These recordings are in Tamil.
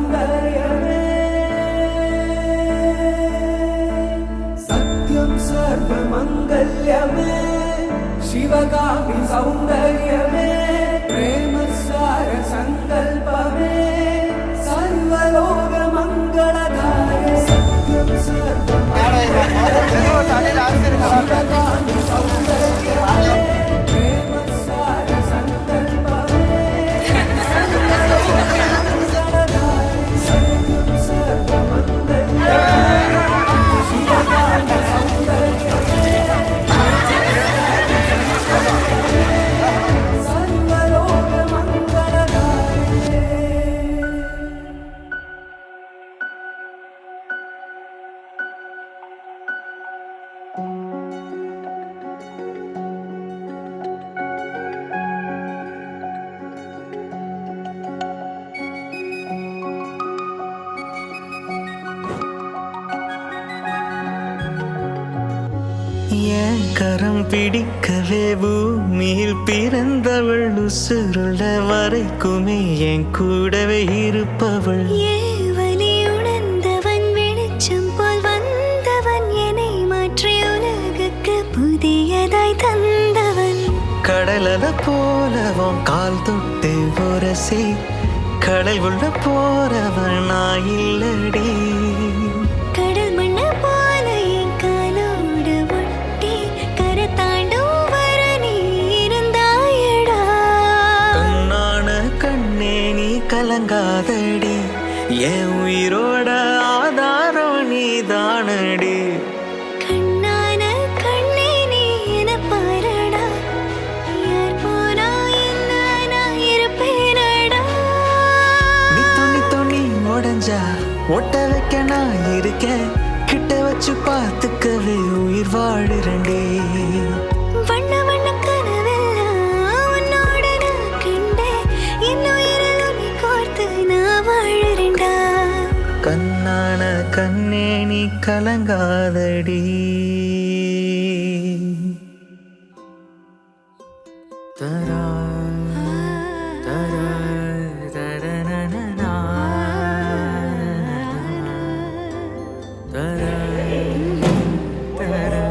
सौन्दर्यमे सत्यं सर्वमङ्गल्यमे शिवगामि सौन्दर्यमे प्रेमसार सङ्कल्पमे सर्वलोकमङ्गलदाय सत्यं सर्वमङ्गल्यमे शिवगामि सौन्दर्यमे प्रेमसार सङ्कल्पमे सर्वलोकमङ्गलदाय सत्यं सर्वमङ्गल्यमे शिवगामि सौन्दर्यमे கரம் பிடிக்கவே பூமியில் பிறந்தவள் உசுருள்ள வரைக்குமே என் கூடவே இருப்பவள் ஏவலி உணர்ந்தவன் வெளிச்சம் போல் வந்தவன் என்னை மாற்றி உலகுக்கு புதியதாய் தந்தவன் கடலத போலவன் கால் தொட்டு உரசி கடல் உள்ள போறவன் நான் இல்லடி கடல் மண்ண போல என் காலோடு ஒட்டி கரை தாண்டும் வர நீ இருந்தாயடா கண்ணான கண்ணே நீ கலங்காதடி என் உயிரோட ஆதாரம் நீ தானடி கண்ணான கண்ணே நீ என பாரடா யார் போனா என்ன நான் இருப்பேனடா நீ துணி உடஞ்சா ஒட்ட வைக்க நான் இருக்கேன் கிட்ட வச்சு பார்த்துக்கவே உயிர் வாழுறண்டே வண்ண வண்ண கனவெல்லாம் உன்னோட நான் கண்டேன் என் உயிரில் உன்னை கோர்த்து நான் வாழறேன்டா கண்ணான கண்ணே நீ கலங்காதடி தரா தரா தரனனா தரா தரா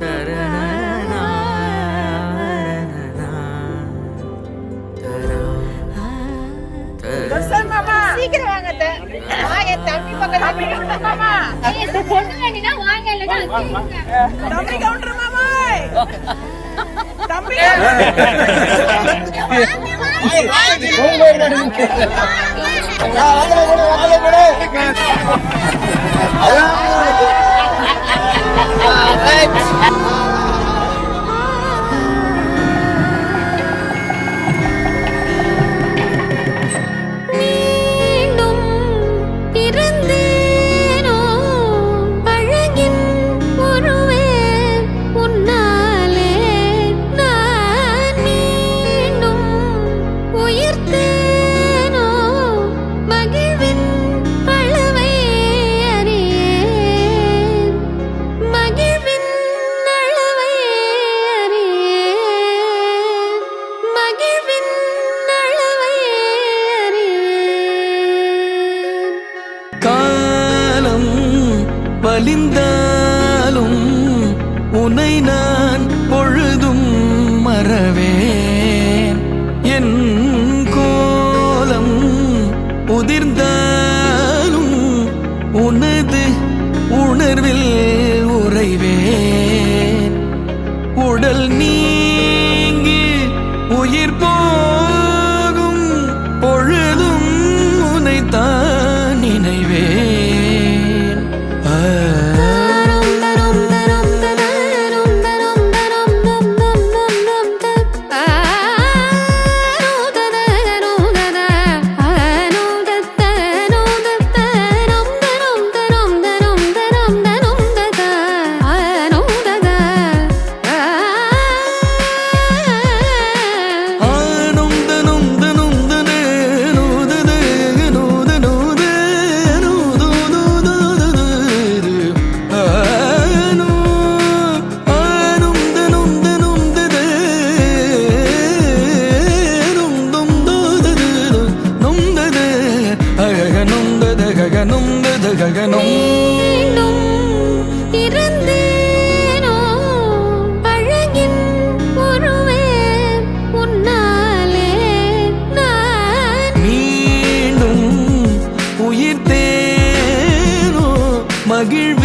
தரனனா தரா தர்சன் மாமா சீக்கிரம் வாங்க வாங்க தம்பி பக்கத்துல மாமா இந்த பொண்ணு வேண்டினா வாங்க இல்லனா தம்பி கவுண்டர் மாமா தம்பி மீண்டும் பிறந்தேனோ அழகின் உருவே உன்னாலே நான் மீண்டும் உயிர்த்தேனோ மகிழ்வின் அளவை அறியேன் மகிழ்வின் அளவை அறியேன் மகிழ்வின் அளவை அறியேன் காலம் வலிந்தாலும் உன்னை நான் பொழுதும் மறவேன் என் கோலம் உதிர்ந்தாலும் உனது உணர்வில் உறைவேன் உடல் நீங்கி உயிர் போகும் பொழுதும் உனைத்தான் நினைவேன் மகிழ்வின்